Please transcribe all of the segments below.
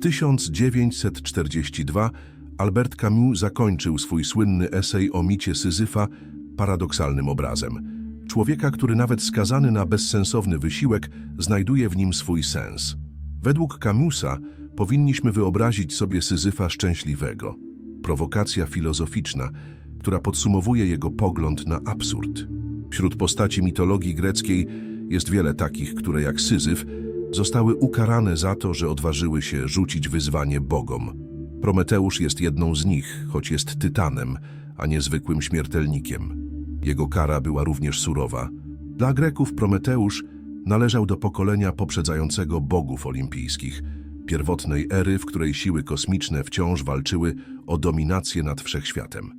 1942 Albert Camus zakończył swój słynny esej o micie Syzyfa paradoksalnym obrazem. Człowieka, który nawet skazany na bezsensowny wysiłek, znajduje w nim swój sens. Według Camusa powinniśmy wyobrazić sobie Syzyfa szczęśliwego. Prowokacja filozoficzna, która podsumowuje jego pogląd na absurd. Wśród postaci mitologii greckiej jest wiele takich, które jak Syzyf zostały ukarane za to, że odważyły się rzucić wyzwanie bogom. Prometeusz jest jedną z nich, choć jest tytanem, a nie zwykłym śmiertelnikiem. Jego kara była również surowa. Dla Greków Prometeusz należał do pokolenia poprzedzającego bogów olimpijskich, pierwotnej ery, w której siły kosmiczne wciąż walczyły o dominację nad wszechświatem.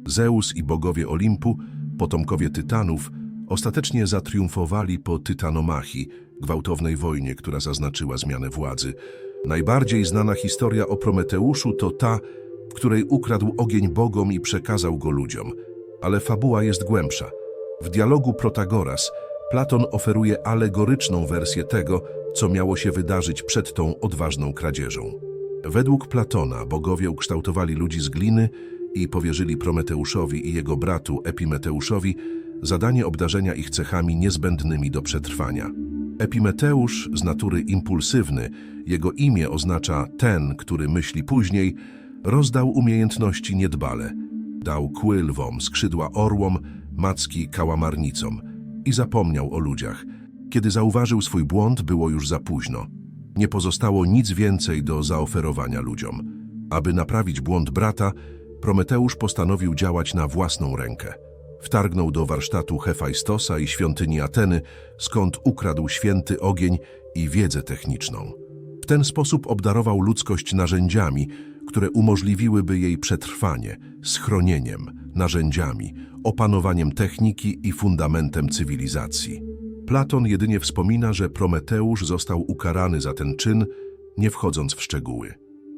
Zeus i bogowie Olimpu, potomkowie Tytanów, ostatecznie zatriumfowali po Tytanomachii, gwałtownej wojnie, która zaznaczyła zmianę władzy. Najbardziej znana historia o Prometeuszu to ta, w której ukradł ogień bogom i przekazał go ludziom. Ale fabuła jest głębsza. W dialogu Protagoras Platon oferuje alegoryczną wersję tego, co miało się wydarzyć przed tą odważną kradzieżą. Według Platona bogowie ukształtowali ludzi z gliny i powierzyli Prometeuszowi i jego bratu Epimeteuszowi zadanie obdarzenia ich cechami niezbędnymi do przetrwania. Epimeteusz, z natury impulsywny, jego imię oznacza ten, który myśli później, rozdał umiejętności niedbale. Dał kły lwom, skrzydła orłom, macki kałamarnicom i zapomniał o ludziach. Kiedy zauważył swój błąd, było już za późno. Nie pozostało nic więcej do zaoferowania ludziom. Aby naprawić błąd brata, Prometeusz postanowił działać na własną rękę. Wtargnął do warsztatu Hefajstosa i świątyni Ateny, skąd ukradł święty ogień i wiedzę techniczną. W ten sposób obdarował ludzkość narzędziami, które umożliwiłyby jej przetrwanie, schronieniem, narzędziami, opanowaniem techniki i fundamentem cywilizacji. Platon jedynie wspomina, że Prometeusz został ukarany za ten czyn, nie wchodząc w szczegóły.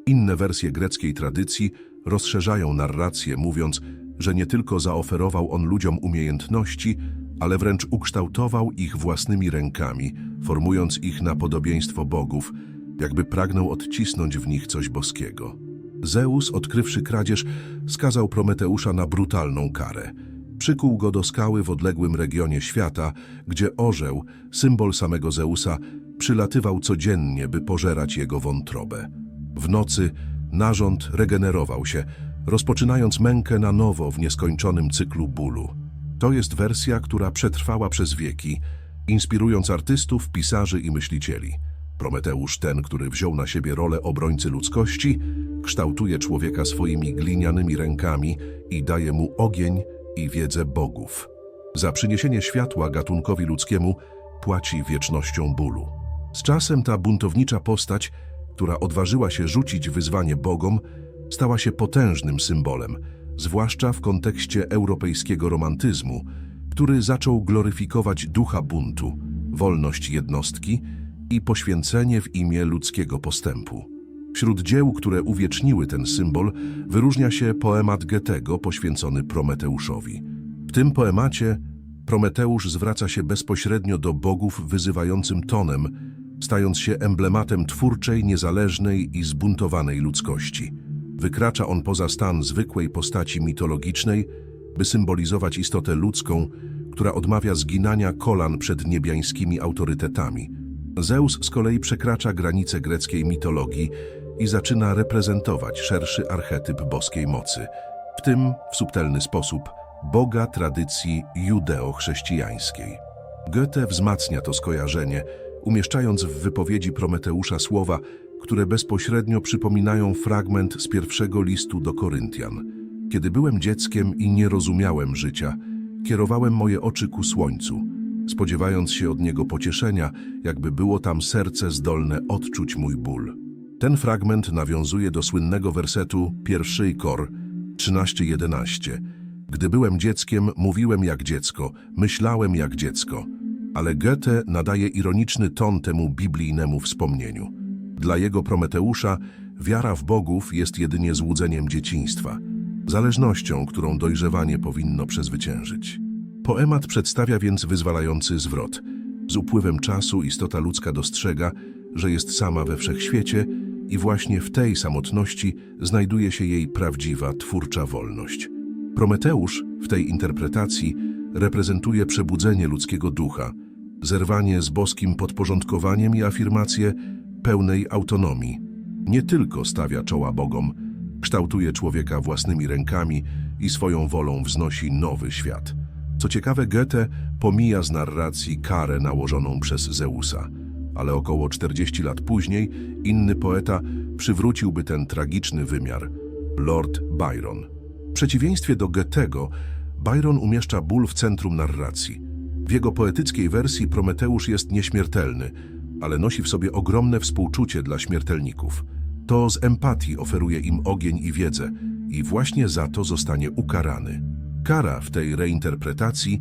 Inne wersje greckiej tradycji rozszerzają narrację, mówiąc, że nie tylko zaoferował on ludziom umiejętności, ale wręcz ukształtował ich własnymi rękami, formując ich na podobieństwo bogów, jakby pragnął odcisnąć w nich coś boskiego. Zeus, odkrywszy kradzież, skazał Prometeusza na brutalną karę. Przykuł go do skały w odległym regionie świata, gdzie orzeł, symbol samego Zeusa, przylatywał codziennie, by pożerać jego wątrobę. W nocy narząd regenerował się, rozpoczynając mękę na nowo w nieskończonym cyklu bólu. To jest wersja, która przetrwała przez wieki, inspirując artystów, pisarzy i myślicieli. Prometeusz, ten, który wziął na siebie rolę obrońcy ludzkości, kształtuje człowieka swoimi glinianymi rękami i daje mu ogień i wiedzę bogów. Za przyniesienie światła gatunkowi ludzkiemu płaci wiecznością bólu. Z czasem ta buntownicza postać, która odważyła się rzucić wyzwanie bogom, stała się potężnym symbolem, zwłaszcza w kontekście europejskiego romantyzmu, który zaczął gloryfikować ducha buntu, wolność jednostki i poświęcenie w imię ludzkiego postępu. Wśród dzieł, które uwieczniły ten symbol, wyróżnia się poemat Goethego poświęcony Prometeuszowi. W tym poemacie Prometeusz zwraca się bezpośrednio do bogów wyzywającym tonem, stając się emblematem twórczej, niezależnej i zbuntowanej ludzkości. Wykracza on poza stan zwykłej postaci mitologicznej, by symbolizować istotę ludzką, która odmawia zginania kolan przed niebiańskimi autorytetami. Zeus z kolei przekracza granice greckiej mitologii i zaczyna reprezentować szerszy archetyp boskiej mocy, w tym w subtelny sposób Boga tradycji judeo-chrześcijańskiej. Goethe wzmacnia to skojarzenie, umieszczając w wypowiedzi Prometeusza słowa, które bezpośrednio przypominają fragment z pierwszego listu do Koryntian. Kiedy byłem dzieckiem i nie rozumiałem życia, kierowałem moje oczy ku słońcu, spodziewając się od niego pocieszenia, jakby było tam serce zdolne odczuć mój ból. Ten fragment nawiązuje do słynnego wersetu 1 Kor 13:11. Gdy byłem dzieckiem, mówiłem jak dziecko, myślałem jak dziecko. Ale Goethe nadaje ironiczny ton temu biblijnemu wspomnieniu. Dla jego Prometeusza wiara w bogów jest jedynie złudzeniem dzieciństwa, zależnością, którą dojrzewanie powinno przezwyciężyć. Poemat przedstawia więc wyzwalający zwrot. Z upływem czasu istota ludzka dostrzega, że jest sama we wszechświecie I właśnie w tej samotności znajduje się jej prawdziwa, twórcza wolność. Prometeusz w tej interpretacji reprezentuje przebudzenie ludzkiego ducha, zerwanie z boskim podporządkowaniem i afirmację pełnej autonomii. Nie tylko stawia czoła bogom, kształtuje człowieka własnymi rękami i swoją wolą wznosi nowy świat. Co ciekawe, Goethe pomija z narracji karę nałożoną przez Zeusa, ale około 40 lat później inny poeta przywróciłby ten tragiczny wymiar – Lord Byron. W przeciwieństwie do Goethego, Byron umieszcza ból w centrum narracji. W jego poetyckiej wersji Prometeusz jest nieśmiertelny, ale nosi w sobie ogromne współczucie dla śmiertelników. To z empatii oferuje im ogień i wiedzę i właśnie za to zostanie ukarany. Kara w tej reinterpretacji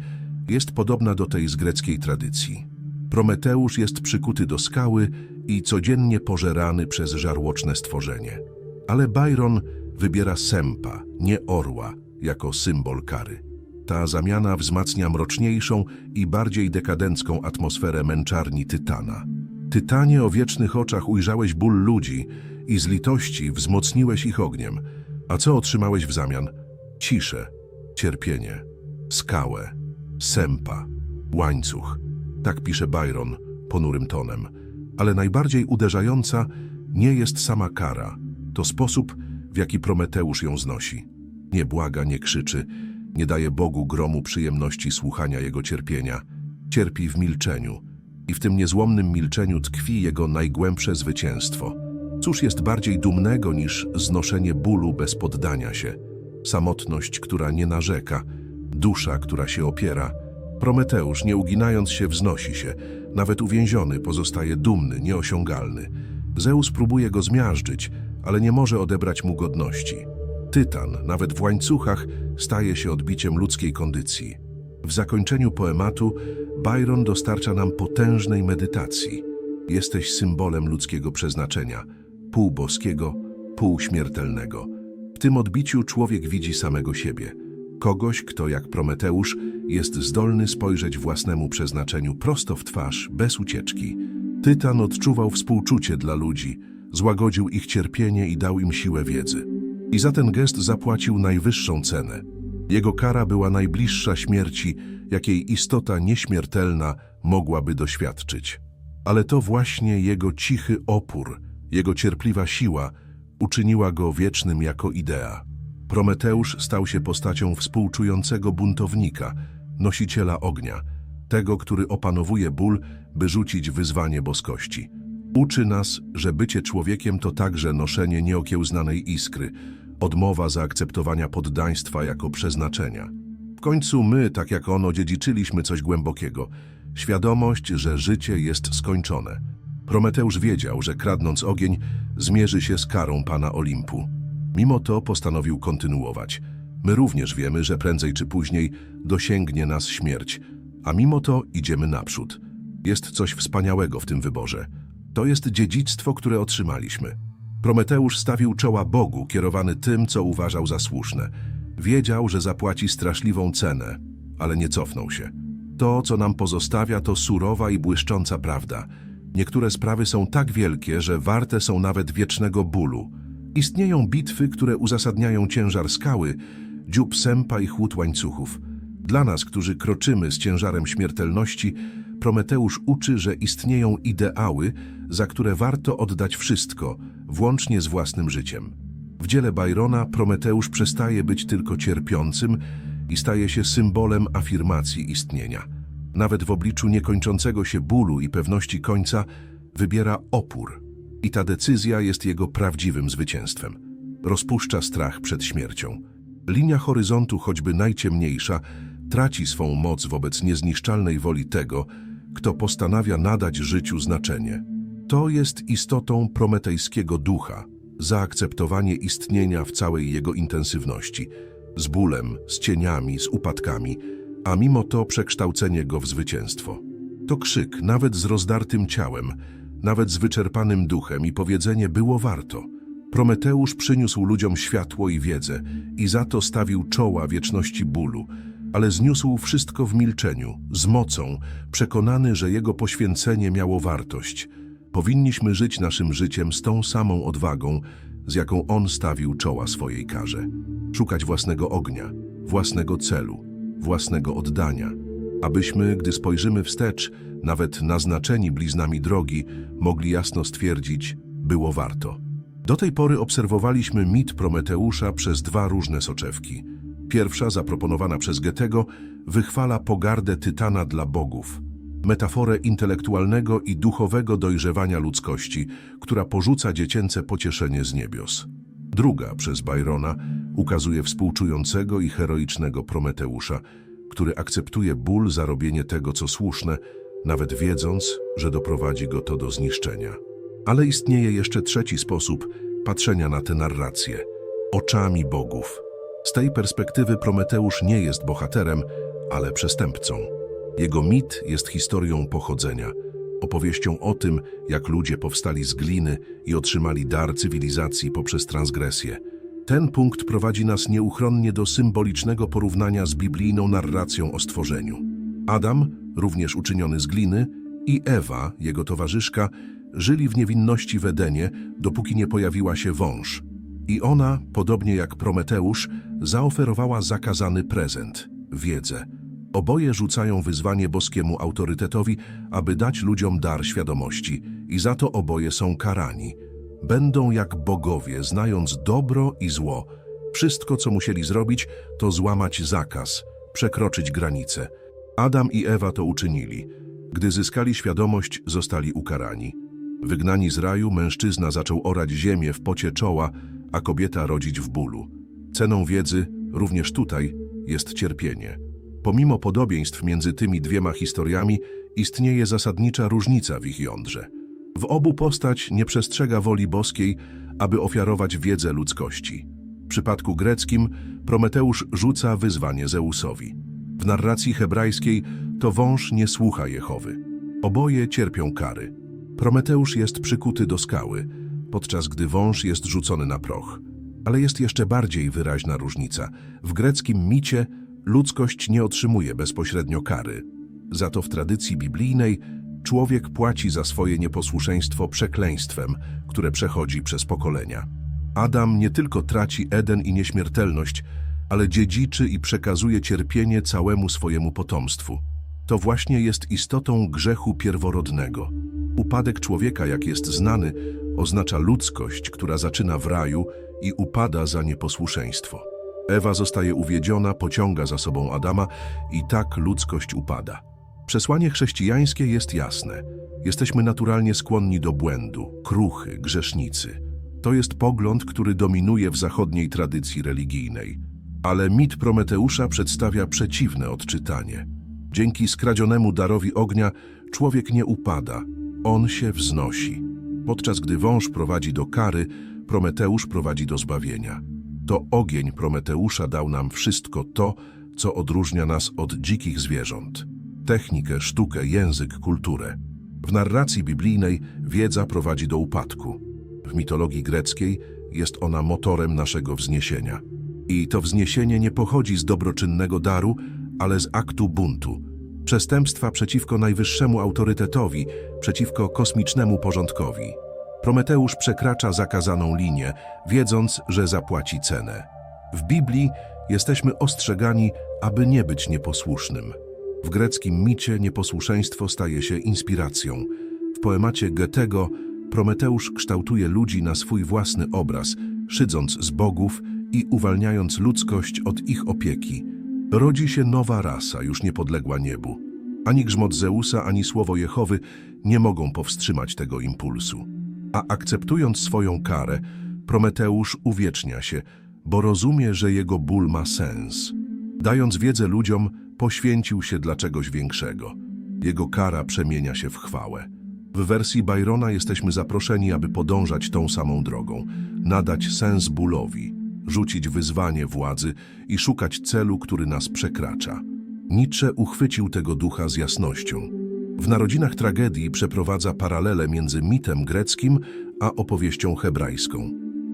jest podobna do tej z greckiej tradycji. Prometeusz jest przykuty do skały i codziennie pożerany przez żarłoczne stworzenie. Ale Byron wybiera sępa, nie orła, jako symbol kary. Ta zamiana wzmacnia mroczniejszą i bardziej dekadencką atmosferę męczarni Tytana. Tytanie, o wiecznych oczach ujrzałeś ból ludzi i z litości wzmocniłeś ich ogniem. A co otrzymałeś w zamian? Ciszę, cierpienie, skałę, sępa, łańcuch. Tak pisze Byron ponurym tonem. Ale najbardziej uderzająca nie jest sama kara. To sposób, w jaki Prometeusz ją znosi. Nie błaga, nie krzyczy, nie daje Bogu gromu przyjemności słuchania jego cierpienia. Cierpi w milczeniu. I w tym niezłomnym milczeniu tkwi jego najgłębsze zwycięstwo. Cóż jest bardziej dumnego niż znoszenie bólu bez poddania się? Samotność, która nie narzeka, dusza, która się opiera. Prometeusz, nie uginając się, wznosi się. Nawet uwięziony pozostaje dumny, nieosiągalny. Zeus próbuje go zmiażdżyć, ale nie może odebrać mu godności. Tytan, nawet w łańcuchach, staje się odbiciem ludzkiej kondycji. W zakończeniu poematu Byron dostarcza nam potężnej medytacji. Jesteś symbolem ludzkiego przeznaczenia, pół boskiego, pół śmiertelnego. W tym odbiciu człowiek widzi samego siebie. Kogoś, kto jak Prometeusz jest zdolny spojrzeć własnemu przeznaczeniu prosto w twarz, bez ucieczki. Tytan odczuwał współczucie dla ludzi, złagodził ich cierpienie i dał im siłę wiedzy. I za ten gest zapłacił najwyższą cenę. Jego kara była najbliższa śmierci, jakiej istota nieśmiertelna mogłaby doświadczyć. Ale to właśnie jego cichy opór, jego cierpliwa siła uczyniła go wiecznym jako idea. Prometeusz stał się postacią współczującego buntownika, nosiciela ognia, tego, który opanowuje ból, by rzucić wyzwanie boskości. Uczy nas, że bycie człowiekiem to także noszenie nieokiełznanej iskry, odmowa zaakceptowania poddaństwa jako przeznaczenia. W końcu my, tak jak on, odziedziczyliśmy coś głębokiego, świadomość, że życie jest skończone. Prometeusz wiedział, że kradnąc ogień, zmierzy się z karą Pana Olimpu. Mimo to postanowił kontynuować. My również wiemy, że prędzej czy później dosięgnie nas śmierć, a mimo to idziemy naprzód. Jest coś wspaniałego w tym wyborze. To jest dziedzictwo, które otrzymaliśmy. Prometeusz stawił czoła Bogu, kierowany tym, co uważał za słuszne. Wiedział, że zapłaci straszliwą cenę, ale nie cofnął się. To, co nam pozostawia, to surowa i błyszcząca prawda. Niektóre sprawy są tak wielkie, że warte są nawet wiecznego bólu. Istnieją bitwy, które uzasadniają ciężar skały, dziób sępa i chłód łańcuchów. Dla nas, którzy kroczymy z ciężarem śmiertelności, Prometeusz uczy, że istnieją ideały, za które warto oddać wszystko, włącznie z własnym życiem. W dziele Byrona Prometeusz przestaje być tylko cierpiącym i staje się symbolem afirmacji istnienia. Nawet w obliczu niekończącego się bólu i pewności końca wybiera opór. I ta decyzja jest jego prawdziwym zwycięstwem. Rozpuszcza strach przed śmiercią. Linia horyzontu, choćby najciemniejsza, traci swą moc wobec niezniszczalnej woli tego, kto postanawia nadać życiu znaczenie. To jest istotą prometejskiego ducha, zaakceptowanie istnienia w całej jego intensywności, z bólem, z cieniami, z upadkami, a mimo to przekształcenie go w zwycięstwo. To krzyk, nawet z rozdartym ciałem, nawet z wyczerpanym duchem i powiedzenie było warto. Prometeusz przyniósł ludziom światło i wiedzę i za to stawił czoła wieczności bólu, ale zniósł wszystko w milczeniu, z mocą, przekonany, że jego poświęcenie miało wartość. Powinniśmy żyć naszym życiem z tą samą odwagą, z jaką on stawił czoła swojej karze. Szukać własnego ognia, własnego celu, własnego oddania, abyśmy, gdy spojrzymy wstecz, nawet naznaczeni bliznami drogi, mogli jasno stwierdzić, było warto. Do tej pory obserwowaliśmy mit Prometeusza przez dwa różne soczewki. Pierwsza, zaproponowana przez Goethego, wychwala pogardę tytana dla bogów, metaforę intelektualnego i duchowego dojrzewania ludzkości, która porzuca dziecięce pocieszenie z niebios. Druga, przez Byrona, ukazuje współczującego i heroicznego Prometeusza, który akceptuje ból za robienie tego, co słuszne, nawet wiedząc, że doprowadzi go to do zniszczenia. Ale istnieje jeszcze trzeci sposób patrzenia na tę narrację – oczami bogów. Z tej perspektywy Prometeusz nie jest bohaterem, ale przestępcą. Jego mit jest historią pochodzenia, opowieścią o tym, jak ludzie powstali z gliny i otrzymali dar cywilizacji poprzez transgresję. Ten punkt prowadzi nas nieuchronnie do symbolicznego porównania z biblijną narracją o stworzeniu. Adam, również uczyniony z gliny, i Ewa, jego towarzyszka, żyli w niewinności w Edenie, dopóki nie pojawiła się wąż. I ona, podobnie jak Prometeusz, zaoferowała zakazany prezent – wiedzę. Oboje rzucają wyzwanie boskiemu autorytetowi, aby dać ludziom dar świadomości i za to oboje są karani. Będą jak bogowie, znając dobro i zło. Wszystko, co musieli zrobić, to złamać zakaz, przekroczyć granice. Adam i Ewa to uczynili. Gdy zyskali świadomość, zostali ukarani. Wygnani z raju, mężczyzna zaczął orać ziemię w pocie czoła, a kobieta rodzić w bólu. Ceną wiedzy, również tutaj, jest cierpienie. Pomimo podobieństw między tymi dwiema historiami, istnieje zasadnicza różnica w ich jądrze. W obu postać nie przestrzega woli boskiej, aby ofiarować wiedzę ludzkości. W przypadku greckim Prometeusz rzuca wyzwanie Zeusowi. W narracji hebrajskiej to wąż nie słucha Jehowy. Oboje cierpią kary. Prometeusz jest przykuty do skały, podczas gdy wąż jest rzucony na proch. Ale jest jeszcze bardziej wyraźna różnica. W greckim micie ludzkość nie otrzymuje bezpośrednio kary. Za to w tradycji biblijnej człowiek płaci za swoje nieposłuszeństwo przekleństwem, które przechodzi przez pokolenia. Adam nie tylko traci Eden i nieśmiertelność, ale dziedziczy i przekazuje cierpienie całemu swojemu potomstwu. To właśnie jest istotą grzechu pierworodnego. Upadek człowieka, jak jest znany, oznacza ludzkość, która zaczyna w raju i upada za nieposłuszeństwo. Ewa zostaje uwiedziona, pociąga za sobą Adama i tak ludzkość upada. Przesłanie chrześcijańskie jest jasne. Jesteśmy naturalnie skłonni do błędu, kruchy, grzesznicy. To jest pogląd, który dominuje w zachodniej tradycji religijnej. Ale mit Prometeusza przedstawia przeciwne odczytanie. Dzięki skradzionemu darowi ognia człowiek nie upada, on się wznosi. Podczas gdy wąż prowadzi do kary, Prometeusz prowadzi do zbawienia. To ogień Prometeusza dał nam wszystko to, co odróżnia nas od dzikich zwierząt. Technikę, sztukę, język, kulturę. W narracji biblijnej wiedza prowadzi do upadku. W mitologii greckiej jest ona motorem naszego wzniesienia. I to wzniesienie nie pochodzi z dobroczynnego daru, ale z aktu buntu. Przestępstwa przeciwko najwyższemu autorytetowi, przeciwko kosmicznemu porządkowi. Prometeusz przekracza zakazaną linię, wiedząc, że zapłaci cenę. W Biblii jesteśmy ostrzegani, aby nie być nieposłusznym. W greckim micie nieposłuszeństwo staje się inspiracją. W poemacie Goethego Prometeusz kształtuje ludzi na swój własny obraz, szydząc z bogów i uwalniając ludzkość od ich opieki. Rodzi się nowa rasa, już niepodległa niebu. Ani grzmot Zeusa, ani słowo Jehowy nie mogą powstrzymać tego impulsu. A akceptując swoją karę, Prometeusz uwiecznia się, bo rozumie, że jego ból ma sens. Dając wiedzę ludziom, poświęcił się dla czegoś większego. Jego kara przemienia się w chwałę. W wersji Byrona jesteśmy zaproszeni, aby podążać tą samą drogą, nadać sens bólowi, rzucić wyzwanie władzy i szukać celu, który nas przekracza. Nietzsche uchwycił tego ducha z jasnością. W Narodzinach tragedii przeprowadza paralelę między mitem greckim a opowieścią hebrajską.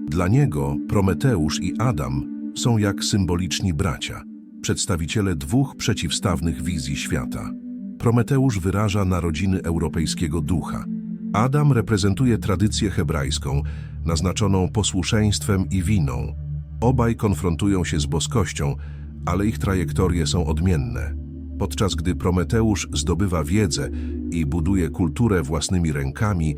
Dla niego Prometeusz i Adam są jak symboliczni bracia, przedstawiciele dwóch przeciwstawnych wizji świata. Prometeusz wyraża narodziny europejskiego ducha. Adam reprezentuje tradycję hebrajską, naznaczoną posłuszeństwem i winą. Obaj konfrontują się z boskością, ale ich trajektorie są odmienne. Podczas gdy Prometeusz zdobywa wiedzę i buduje kulturę własnymi rękami,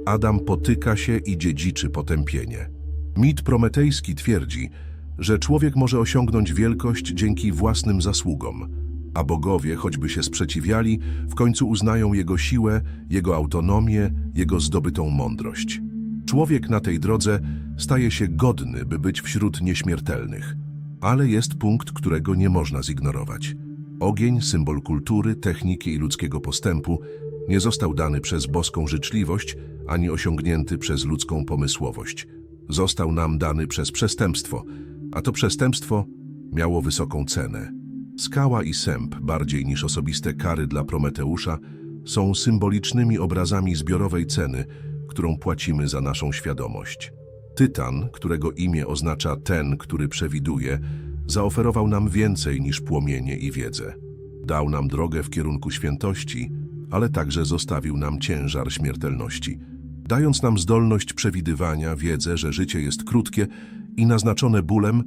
Adam potyka się i dziedziczy potępienie. Mit prometejski twierdzi, że człowiek może osiągnąć wielkość dzięki własnym zasługom, a bogowie, choćby się sprzeciwiali, w końcu uznają jego siłę, jego autonomię, jego zdobytą mądrość. Człowiek na tej drodze staje się godny, by być wśród nieśmiertelnych. Ale jest punkt, którego nie można zignorować. Ogień, symbol kultury, techniki i ludzkiego postępu, nie został dany przez boską życzliwość, ani osiągnięty przez ludzką pomysłowość. Został nam dany przez przestępstwo, a to przestępstwo miało wysoką cenę. Skała i sęp, bardziej niż osobiste kary dla Prometeusza, są symbolicznymi obrazami zbiorowej ceny, którą płacimy za naszą świadomość. Tytan, którego imię oznacza ten, który przewiduje, zaoferował nam więcej niż płomienie i wiedzę. Dał nam drogę w kierunku świętości, ale także zostawił nam ciężar śmiertelności, dając nam zdolność przewidywania, wiedzę, że życie jest krótkie i naznaczone bólem.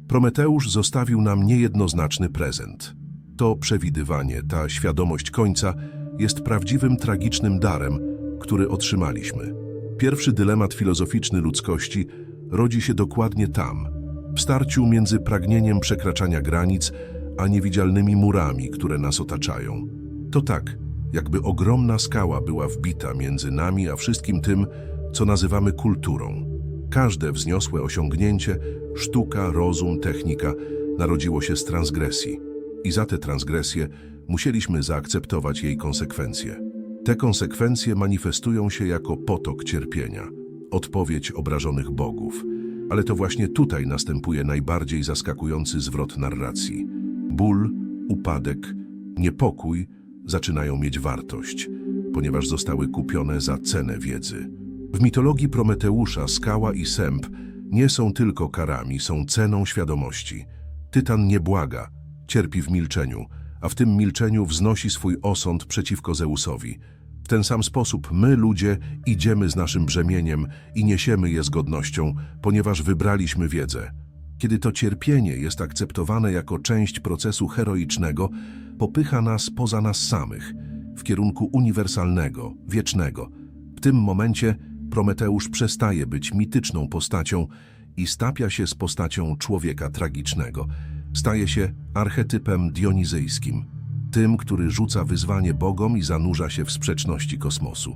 Prometeusz zostawił nam niejednoznaczny prezent. To przewidywanie, ta świadomość końca jest prawdziwym tragicznym darem, który otrzymaliśmy. Pierwszy dylemat filozoficzny ludzkości rodzi się dokładnie tam, w starciu między pragnieniem przekraczania granic, a niewidzialnymi murami, które nas otaczają. To tak, jakby ogromna skała była wbita między nami a wszystkim tym, co nazywamy kulturą. Każde wzniosłe osiągnięcie, sztuka, rozum, technika narodziło się z transgresji. I za te transgresje musieliśmy zaakceptować jej konsekwencje. Te konsekwencje manifestują się jako potok cierpienia, odpowiedź obrażonych bogów. Ale to właśnie tutaj następuje najbardziej zaskakujący zwrot narracji. Ból, upadek, niepokój zaczynają mieć wartość, ponieważ zostały kupione za cenę wiedzy. W mitologii Prometeusza skała i sęp nie są tylko karami, są ceną świadomości. Tytan nie błaga, cierpi w milczeniu, a w tym milczeniu wznosi swój osąd przeciwko Zeusowi. W ten sam sposób my, ludzie, idziemy z naszym brzemieniem i niesiemy je z godnością, ponieważ wybraliśmy wiedzę. Kiedy to cierpienie jest akceptowane jako część procesu heroicznego, popycha nas poza nas samych, w kierunku uniwersalnego, wiecznego. W tym momencie Prometeusz przestaje być mityczną postacią i stapia się z postacią człowieka tragicznego. Staje się archetypem dionizyjskim, tym, który rzuca wyzwanie bogom i zanurza się w sprzeczności kosmosu.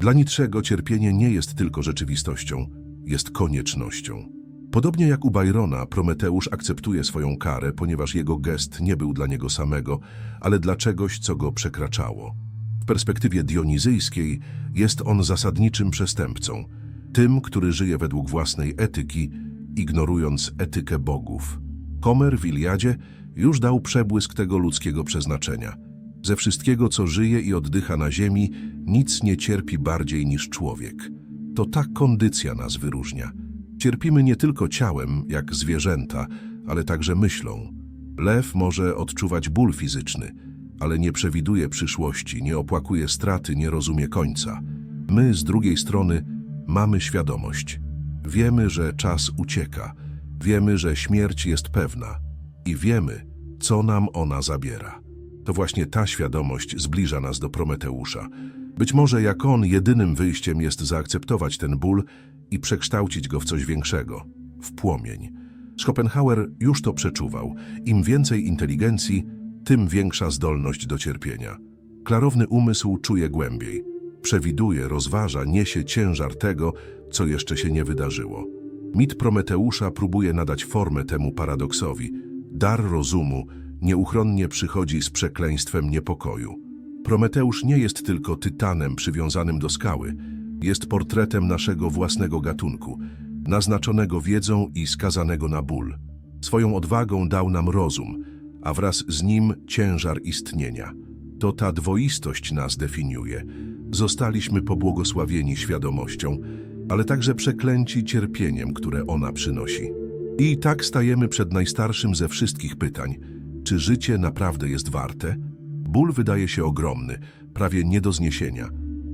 Dla Nietzschego cierpienie nie jest tylko rzeczywistością, jest koniecznością. Podobnie jak u Byrona, Prometeusz akceptuje swoją karę, ponieważ jego gest nie był dla niego samego, ale dla czegoś, co go przekraczało. W perspektywie dionizyjskiej jest on zasadniczym przestępcą, tym, który żyje według własnej etyki, ignorując etykę bogów. Homer w Iliadzie już dał przebłysk tego ludzkiego przeznaczenia. Ze wszystkiego, co żyje i oddycha na ziemi, nic nie cierpi bardziej niż człowiek. To ta kondycja nas wyróżnia. Cierpimy nie tylko ciałem, jak zwierzęta, ale także myślą. Lew może odczuwać ból fizyczny, ale nie przewiduje przyszłości, nie opłakuje straty, nie rozumie końca. My, z drugiej strony, mamy świadomość. Wiemy, że czas ucieka. Wiemy, że śmierć jest pewna. I wiemy, co nam ona zabiera. To właśnie ta świadomość zbliża nas do Prometeusza. Być może jak on, jedynym wyjściem jest zaakceptować ten ból i przekształcić go w coś większego, w płomień. Schopenhauer już to przeczuwał. Im więcej inteligencji, tym większa zdolność do cierpienia. Klarowny umysł czuje głębiej. Przewiduje, rozważa, niesie ciężar tego, co jeszcze się nie wydarzyło. Mit Prometeusza próbuje nadać formę temu paradoksowi. Dar rozumu nieuchronnie przychodzi z przekleństwem niepokoju. Prometeusz nie jest tylko tytanem przywiązanym do skały, jest portretem naszego własnego gatunku, naznaczonego wiedzą i skazanego na ból. Swoją odwagą dał nam rozum, a wraz z nim ciężar istnienia. To ta dwoistość nas definiuje. Zostaliśmy pobłogosławieni świadomością, ale także przeklęci cierpieniem, które ona przynosi. I tak stajemy przed najstarszym ze wszystkich pytań. Czy życie naprawdę jest warte? Ból wydaje się ogromny, prawie nie do zniesienia.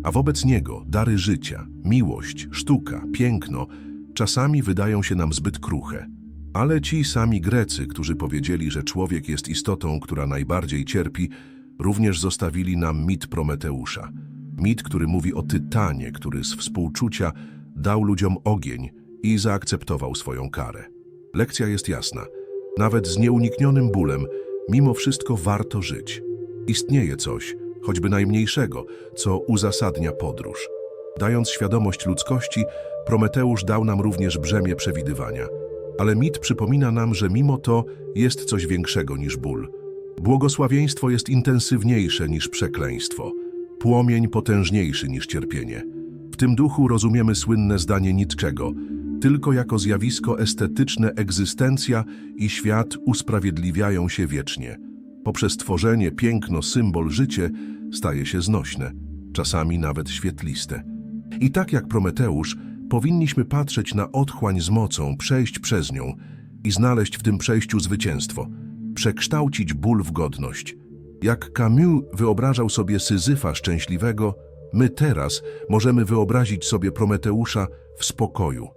A wobec niego dary życia, miłość, sztuka, piękno czasami wydają się nam zbyt kruche. Ale ci sami Grecy, którzy powiedzieli, że człowiek jest istotą, która najbardziej cierpi, również zostawili nam mit Prometeusza. Mit, który mówi o Tytanie, który z współczucia dał ludziom ogień i zaakceptował swoją karę. Lekcja jest jasna. Nawet z nieuniknionym bólem, mimo wszystko warto żyć. Istnieje coś, choćby najmniejszego, co uzasadnia podróż. Dając świadomość ludzkości, Prometeusz dał nam również brzemię przewidywania. Ale mit przypomina nam, że mimo to jest coś większego niż ból. Błogosławieństwo jest intensywniejsze niż przekleństwo, płomień potężniejszy niż cierpienie. W tym duchu rozumiemy słynne zdanie Nietzschego: tylko jako zjawisko estetyczne egzystencja i świat usprawiedliwiają się wiecznie. Poprzez tworzenie piękno, symbol, życie staje się znośne, czasami nawet świetliste. I tak jak Prometeusz, powinniśmy patrzeć na otchłań z mocą, przejść przez nią i znaleźć w tym przejściu zwycięstwo, przekształcić ból w godność. Jak Camus wyobrażał sobie Syzyfa szczęśliwego, my teraz możemy wyobrazić sobie Prometeusza w spokoju,